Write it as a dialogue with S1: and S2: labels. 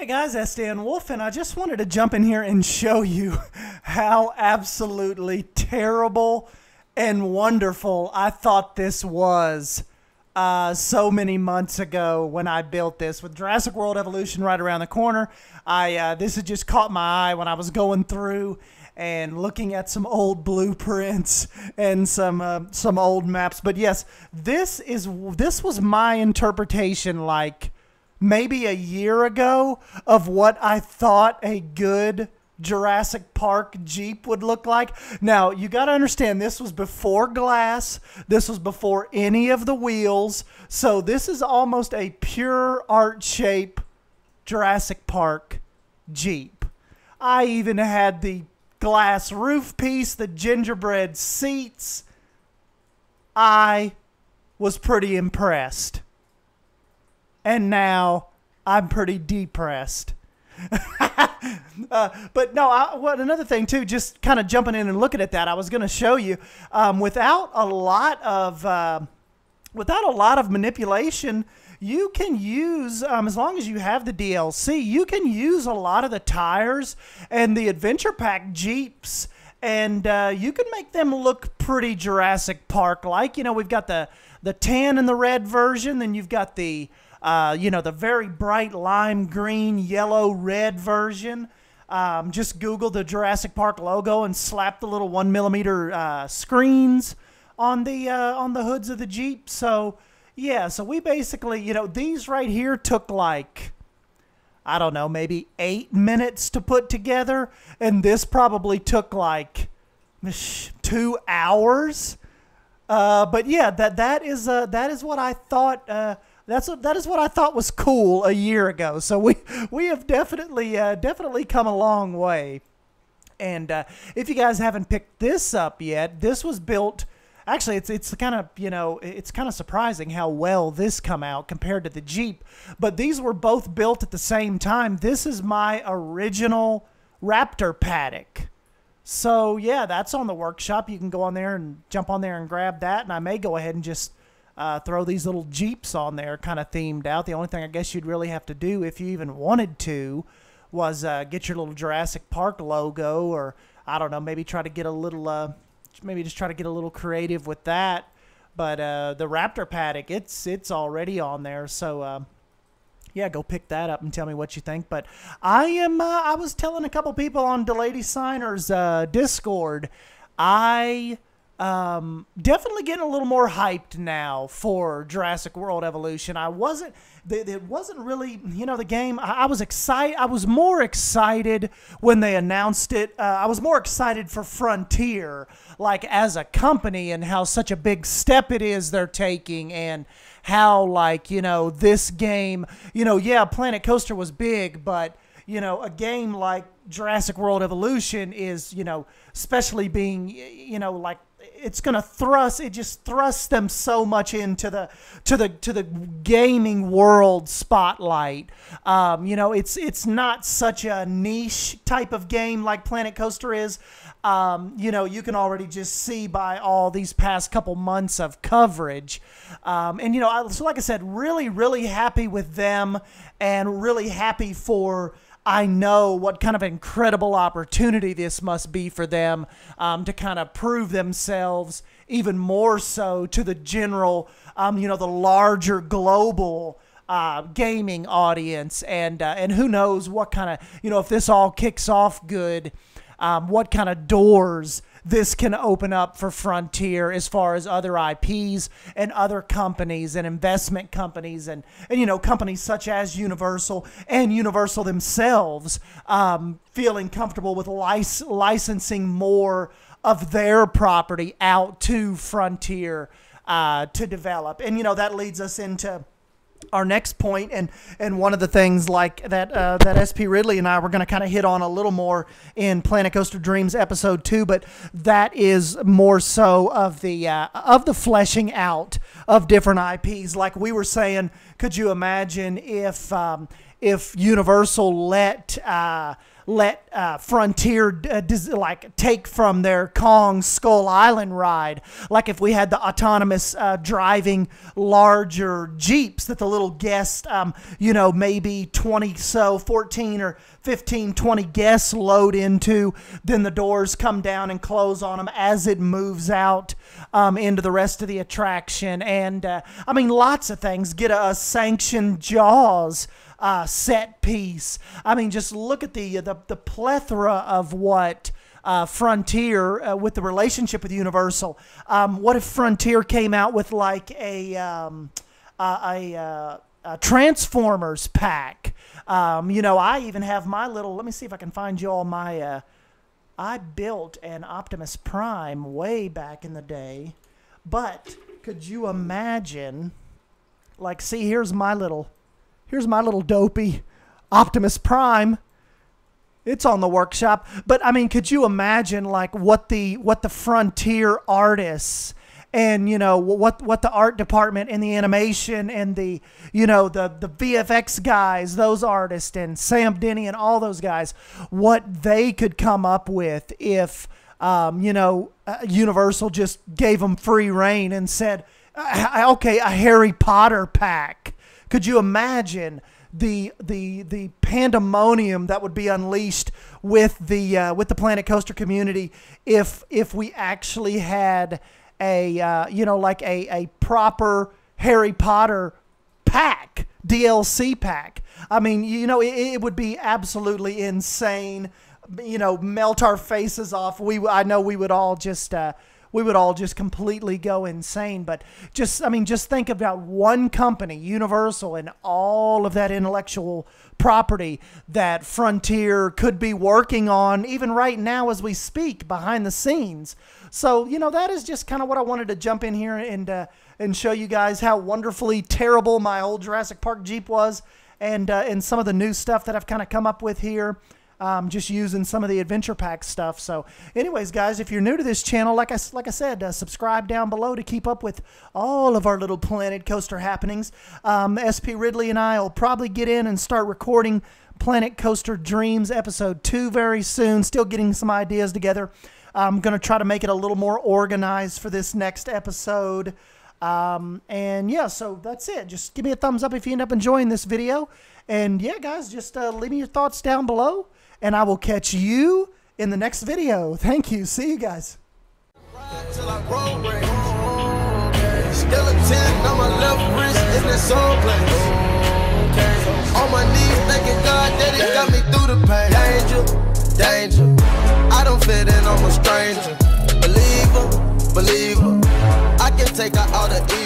S1: Hey guys, Sdanwolf, and I just wanted to jump in here and show you how absolutely terrible and wonderful I thought this was so many months ago when I built this. With Jurassic World Evolution right around the corner, this had just caught my eye when I was going through and looking at some old blueprints and some old maps. But yes, this was my interpretation, like maybe a year ago, of what I thought a good Jurassic Park Jeep would look like. Now, you got to understand, this was before glass. This was before any of the wheels. So this is almost a pure art shape Jurassic Park Jeep. I even had the glass roof piece, the gingerbread seats. I was pretty impressed. And now I'm pretty depressed. But no, another thing too, just kind of jumping in and looking at that, I was going to show you, without a lot of manipulation, you can use, as long as you have the DLC, you can use a lot of the tires and the Adventure Pack Jeeps, and you can make them look pretty Jurassic Park-like. You know, we've got the tan and the red version, then you've got the the very bright lime green, yellow, red version. Just Google the Jurassic Park logo and slap the little 1mm screens on the hoods of the Jeep. So yeah, so we basically, these right here took like, I don't know, maybe 8 minutes to put together, and this probably took like 2 hours. But yeah, that is what I thought. That is what I thought was cool a year ago. So we have definitely come a long way. And if you guys haven't picked this up yet, this was built. Actually, it's kind of it's kind of surprising how well this come out compared to the Jeep. But these were both built at the same time. This is my original Raptor paddock. So yeah, that's on the workshop. You can go on there and jump on there and grab that. And I may go ahead and just throw these little Jeeps on there, kind of themed out. The only thing I guess you'd really have to do, if you even wanted to, was get your little Jurassic Park logo, or I don't know, maybe try to get a little, maybe just try to get a little creative with that. But the Raptor paddock, it's already on there, so yeah, go pick that up and tell me what you think. But I was telling a couple people on Delady Signers Discord, definitely getting a little more hyped now for Jurassic World Evolution. It wasn't really, the game. I was excited. I was more excited when they announced it. I was more excited for Frontier, like as a company, and how such a big step it is they're taking, and how, like, this game, yeah, Planet Coaster was big, but a game like Jurassic World Evolution is, especially being, like, it's gonna just thrusts them so much into the gaming world spotlight. It's not such a niche type of game like Planet Coaster is. You can already just see by all these past couple months of coverage. So like I said, really happy with them, and really happy for, I know what kind of incredible opportunity this must be for them, to kind of prove themselves even more so to the general, the larger global gaming audience. And who knows what kind of, if this all kicks off good, what kind of doors this can open up for Frontier as far as other IPs and other companies and investment companies and companies such as Universal and Universal themselves, feeling comfortable with licensing more of their property out to Frontier to develop. And that leads us into our next point, and one of the things like that that SP Ridley and I were going to kind of hit on a little more in Planet Coaster Dreams episode 2, but that is more so of the fleshing out of different IPs. Like we were saying, could you imagine if if Universal let Frontier like take from their Kong Skull Island ride, like if we had the autonomous driving larger Jeeps that the little guests, you know, maybe 14 or 15, 20 guests load into, then the doors come down and close on them as it moves out into the rest of the attraction. And I mean, lots of things. Get a sanctioned Jaws set piece. I mean, just look at the plethora of what Frontier with the relationship with Universal. What if Frontier came out with like a Transformers pack? You know, I even have my little. Let me see if I can find you all my. I built an Optimus Prime way back in the day, but could you imagine? Like, see, here's my little dopey Optimus Prime. It's on the workshop. But I mean, could you imagine like what the Frontier artists and, you know, what the art department and the animation and the, you know, the VFX guys, those artists, and Sam Denny and all those guys, what they could come up with if you know, Universal just gave them free reign and said, okay, a Harry Potter pack. Could you imagine the pandemonium that would be unleashed with the Planet Coaster community if we actually had a you know, like a proper Harry Potter pack, DLC pack? I mean, you know, it would be absolutely insane. You know, melt our faces off. I know we would all just completely go insane. But just, I mean, just think about one company, Universal, and all of that intellectual property that Frontier could be working on even right now as we speak behind the scenes. So, you know, that is just kind of what I wanted to jump in here and show you guys how wonderfully terrible my old Jurassic Park Jeep was, and some of the new stuff that I've kind of come up with here. Just using some of the adventure pack stuff. So anyways, guys, if you're new to this channel, like I said, subscribe down below to keep up with all of our little Planet Coaster happenings. SP Ridley and I will probably get in and start recording Planet Coaster Dreams episode 2 very soon. Still getting some ideas together. I'm going to try to make it a little more organized for this next episode. And yeah, so that's it. Just give me a thumbs up if you end up enjoying this video. And yeah, guys, just leave me your thoughts down below, and I will catch you in the next video. Thank you. See you guys. Still a 10 on my left wrist in the soul place. On my knees, thanking God that He got me through the pain. Danger, danger. I don't fit in, I'm a stranger. Believer, believer. I can take out all the evil.